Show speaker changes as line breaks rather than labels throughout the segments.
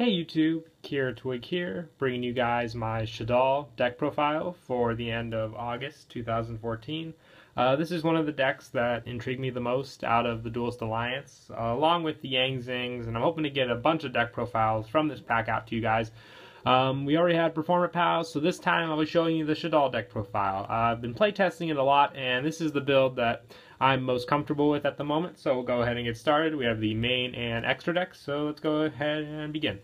Hey YouTube, Kira Twig here, bringing you guys my Shaddoll deck profile for the end of August 2014. This is one of the decks that intrigued me the most out of the Duelist Alliance, along with the Yang Zings, and I'm hoping to get a bunch of deck profiles from this pack out to you guys. We already had Performer Pals, so this time I'll be showing you the Shaddoll deck profile. I've been playtesting it a lot, and this is the build that I'm most comfortable with at the moment, so we'll go ahead and get started. We have the main and extra decks, so let's go ahead and begin.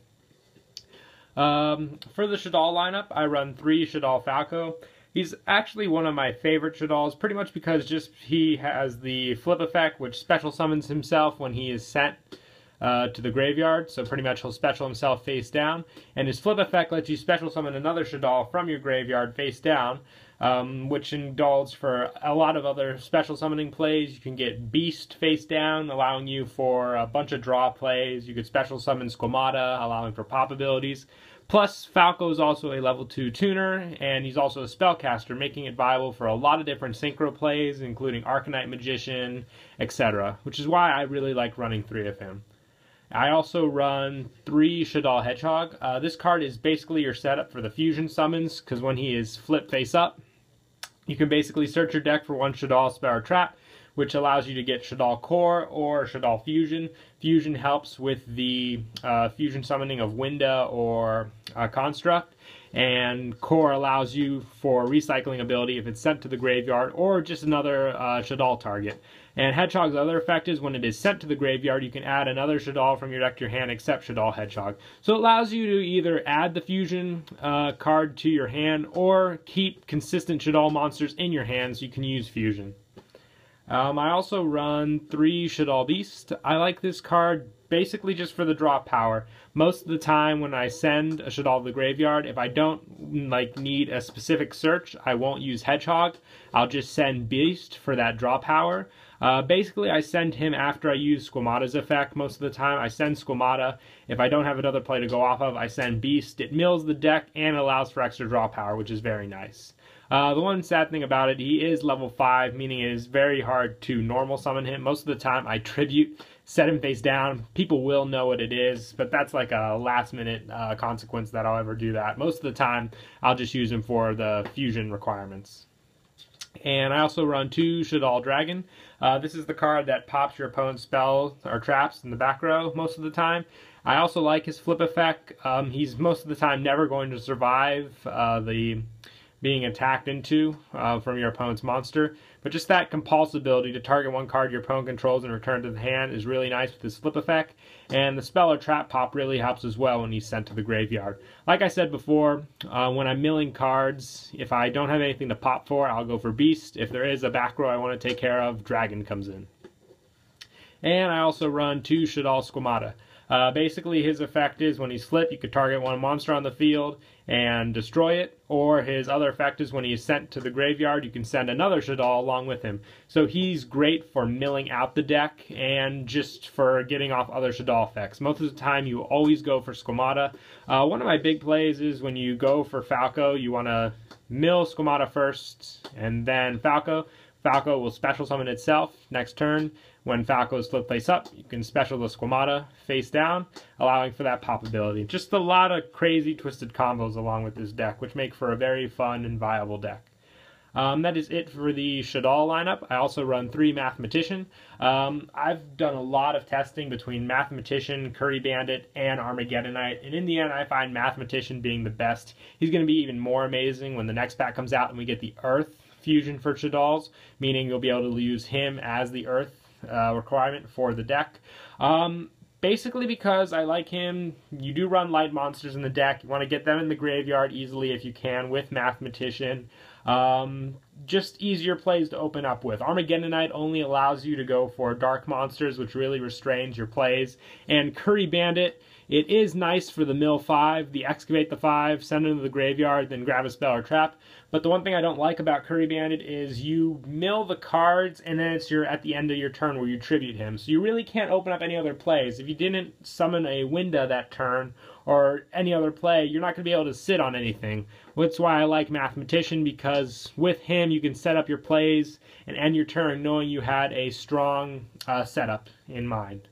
For the Shaddoll lineup, I run 3 Shaddoll Falco. He's actually one of my favorite Shaddolls, pretty much because he has the flip effect, which special summons himself when he is sent to the graveyard, so pretty much he'll special himself face down, and his flip effect lets you special summon another Shaddoll from your graveyard face down, which indulges for a lot of other special summoning plays. You can get Beast face down, allowing you for a bunch of draw plays. You could special summon Squamata, allowing for pop abilities. Plus, Falco is also a level 2 tuner, and he's also a spellcaster, making it viable for a lot of different synchro plays, including Arcanite Magician, etc., which is why I really like running 3 of him. I also run 3 Shaddoll Hedgehog. This card is basically your setup for the fusion summons, because when he is flip face up, you can basically search your deck for 1 Shaddoll spell or trap, which allows you to get Shaddoll Core or Shaddoll Fusion. Fusion helps with the fusion summoning of Winda or Construct, and Core allows you for recycling ability if it's sent to the graveyard or just another Shaddoll target. And Hedgehog's other effect is when it is sent to the graveyard, you can add another Shaddoll from your deck to your hand except Shaddoll Hedgehog. So it allows you to either add the fusion card to your hand or keep consistent Shaddoll monsters in your hand so you can use fusion. I also run 3 Shaddoll Beast. I like this card basically just for the draw power. Most of the time when I send a Shaddoll to the graveyard, if I don't need a specific search, I won't use Hedgehog. I'll just send Beast for that draw power. Basically, I send him after I use Squamata's effect. Most of the time, I send Squamata. If I don't have another play to go off of, I send Beast. It mills the deck and allows for extra draw power, which is very nice. The one sad thing about it, he is level 5, meaning it is very hard to normal summon him. Most of the time, I tribute, set him face down. People will know what it is, but that's like a last-minute consequence that I'll ever do that. Most of the time, I'll just use him for the fusion requirements. And I also run 2 Shaddoll Dragon. This is the card that pops your opponent's spells or traps in the back row most of the time. I also like his flip effect. He's most of the time never going to survive the being attacked into from your opponent's monster, but just that compulsive ability to target 1 card your opponent controls and return to the hand is really nice with this flip effect, and the spell or trap pop really helps as well when he's sent to the graveyard. Like I said before, when I'm milling cards, if I don't have anything to pop for, I'll go for Beast. If there is a back row I want to take care of, Dragon comes in. And I also run 2 Shaddoll Squamata. Basically, his effect is when he's flipped, you could target 1 monster on the field and destroy it, or his other effect is when he is sent to the graveyard, you can send another Shaddoll along with him. So he's great for milling out the deck and just for getting off other Shaddoll effects. Most of the time, you always go for Squamata. One of my big plays is when you go for Falco, you want to mill Squamata first and then Falco. Falco will special summon itself next turn. When Falco is flipped face up, you can special the Squamata face down, allowing for that pop ability. Just a lot of crazy twisted combos along with this deck, which make for a very fun and viable deck. That is it for the Shaddoll lineup. I also run 3 Mathematician. I've done a lot of testing between Mathematician, Curry Bandit, and Armageddonite, and in the end I find Mathematician being the best. He's going to be even more amazing when the next pack comes out and we get the Earth fusion for Shaddolls, meaning you'll be able to use him as the Earth requirement for the deck. Basically because I like him. You do run light monsters in the deck. You want to get them in the graveyard easily if you can with Mathematician. Just easier plays to open up with. Armageddonite only allows you to go for dark monsters, which really restrains your plays. And Curry Bandit, it is nice for the mill 5, the excavate the 5, send it to the graveyard, then grab a spell or trap. But the one thing I don't like about Curry Bandit is you mill the cards and then it's at the end of your turn where you tribute him. So you really can't open up any other plays. If you didn't summon a Winda that turn or any other play, you're not going to be able to sit on anything. That's why I like Mathematician, because with him you can set up your plays and end your turn knowing you had a strong setup in mind.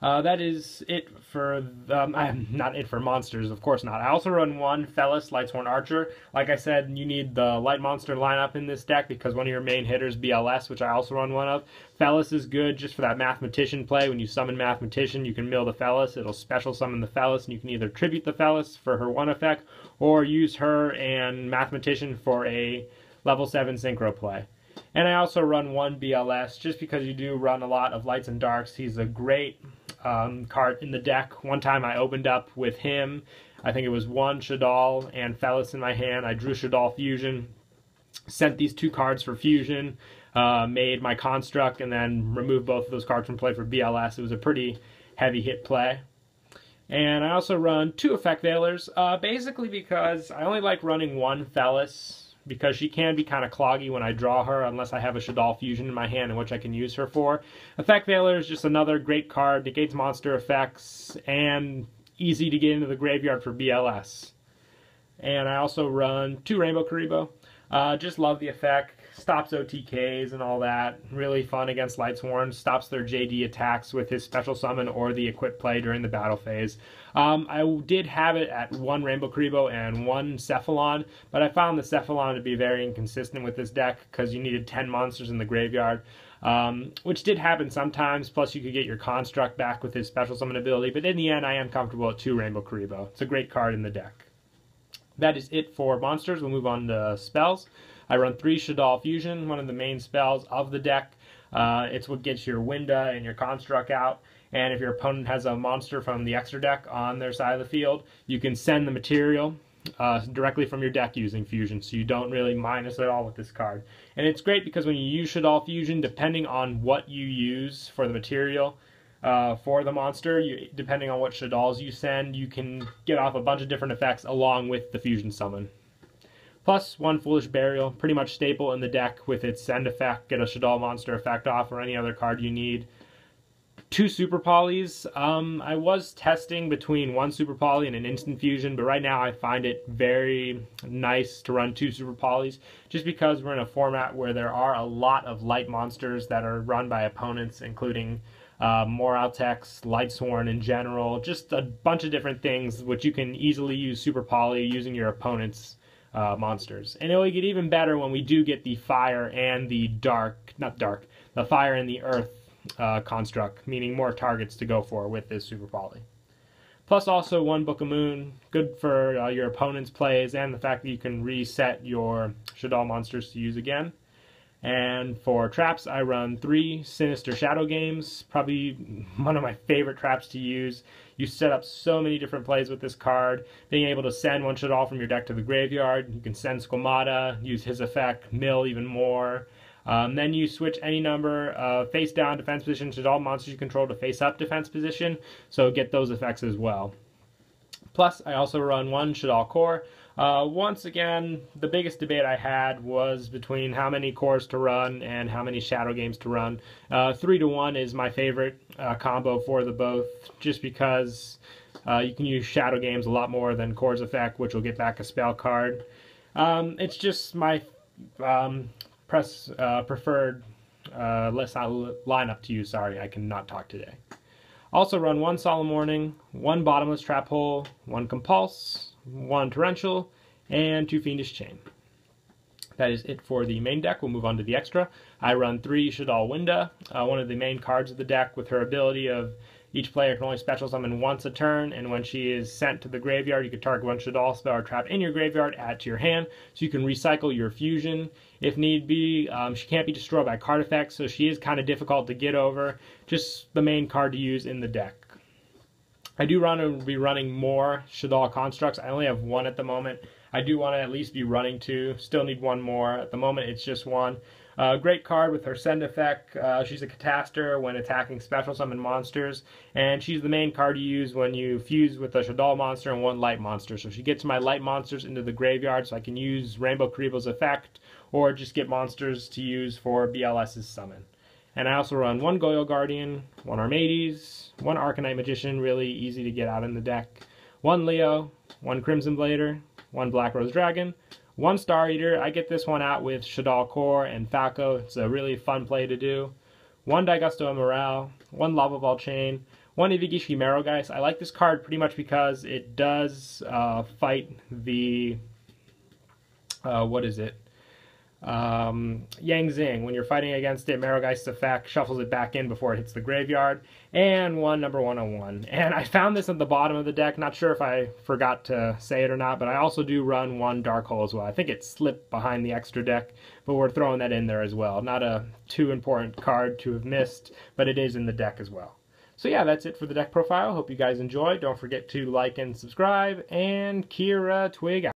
That is it for, not it for monsters, of course not. I also run one Fellis Lightsworn Archer. Like I said, you need the Light Monster lineup in this deck because one of your main hitters, BLS, which I also run one of. Fellis is good just for that Mathematician play. When you summon Mathematician, you can mill the Fellis. It'll special summon the Fellis, and you can either tribute the Fellis for her one effect, or use her and Mathematician for a level 7 synchro play. And I also run one BLS just because you do run a lot of lights and darks. He's a great card in the deck. One time I opened up with him. I think it was one Shaddoll and Fellis in my hand. I drew Shaddoll Fusion, sent these 2 cards for Fusion, made my Construct, and then removed both of those cards from play for BLS. It was a pretty heavy hit play. And I also run 2 Effect Veilers, basically because I only like running one Fellis, because she can be kind of cloggy when I draw her unless I have a Shaddoll Fusion in my hand in which I can use her for. Effect Veiler is just another great card, negates monster effects, and easy to get into the graveyard for BLS. And I also run 2 Rainbow Karibo. Just love the effect. Stops OTKs and all that. Really fun against Lightsworn. Stops their JD attacks with his special summon or the equip play during the battle phase. I did have it at 1 Rainbow Karibo and 1 Cephalon, but I found the Cephalon to be very inconsistent with this deck because you needed 10 monsters in the graveyard, which did happen sometimes, plus you could get your Construct back with his special summon ability, but in the end I am comfortable at 2 Rainbow Karibo. It's a great card in the deck. That is it for monsters. We'll move on to spells. I run 3 Shaddoll Fusion, one of the main spells of the deck. It's what gets your Winda and your Construct out. And if your opponent has a monster from the extra deck on their side of the field, you can send the material directly from your deck using Fusion, so you don't really minus at all with this card. And it's great because when you use Shaddoll Fusion, depending on what you use for the material for the monster, depending on what Shaddolls you send, you can get off a bunch of different effects along with the Fusion summon. Plus 1 Foolish Burial, pretty much staple in the deck with its send effect, get a Shaddoll monster effect off, or any other card you need. 2 Super Polys. I was testing between 1 Super Poly and an Instant Fusion, but right now I find it very nice to run 2 Super Polys, just because we're in a format where there are a lot of light monsters that are run by opponents, including Moraltex, Lightsworn in general, just a bunch of different things which you can easily use Super Poly using your opponent's monsters. And it will get even better when we do get the fire and the the fire and the earth construct, meaning more targets to go for with this Super Poly. Plus also 1 Book of Moon, good for your opponent's plays, and the fact that you can reset your Shaddoll monsters to use again. And for traps, I run 3 Sinister Shadow Games, probably one of my favorite traps to use. You set up so many different plays with this card. Being able to send 1 Shaddoll from your deck to the graveyard, you can send Squamata, use his effect, mill even more. Then you switch any number of face down defense position Shaddoll monsters you control to face up defense position, so get those effects as well. Plus, I also run 1 Shaddoll Core. Once again, the biggest debate I had was between how many cores to run and how many Shadow Games to run. 3 to 1 is my favorite combo for the both, just because you can use Shadow Games a lot more than Core's effect, which will get back a spell card. It's just my preferred lineup to use. Sorry, I cannot talk today. Also run 1 Solemn Warning, 1 Bottomless Trap Hole, 1 Compulse, 1 Torrential, and 2 Fiendish Chain. That is it for the main deck. We'll move on to the extra. I run 3 Shaddoll Winda, one of the main cards of the deck, with her ability of each player can only special summon once a turn, and when she is sent to the graveyard, you can target 1 Shaddoll spell or trap in your graveyard, add to your hand, so you can recycle your Fusion if need be. She can't be destroyed by card effects, so she is kind of difficult to get over. Just the main card to use in the deck. I do want to be running more Shaddoll constructs. I only have 1 at the moment. I do want to at least be running 2. Still need 1 more. At the moment, it's just 1. Great card with her send effect. She's a Cataster when attacking special summon monsters, and she's the main card you use when you fuse with a Shaddoll monster and 1 light monster. So she gets my light monsters into the graveyard, so I can use Rainbow Karibo's effect, or just get monsters to use for BLS's summon. And I also run 1 Goyo Guardian, 1 Armades, 1 Arcanite Magician, really easy to get out in the deck, 1 Leo, 1 Crimson Blader, 1 Black Rose Dragon, 1 Star Eater. I get this one out with Shaddoll Core and Falco. It's a really fun play to do. 1 Daigusto Morale, 1 Lava Ball Chain, one Yugioh Merowgeist. I like this card pretty much because it does fight the what is it? Yang Zing. When you're fighting against it, Merowgeist's effect shuffles it back in before it hits the graveyard. And one number 101. And I found this at the bottom of the deck. Not sure if I forgot to say it or not, but I also do run one Dark Hole as well. I think it slipped behind the extra deck, but we're throwing that in there as well. Not a too important card to have missed, but it is in the deck as well. So yeah, that's it for the deck profile. Hope you guys enjoyed. Don't forget to like and subscribe, and Kira Twig out.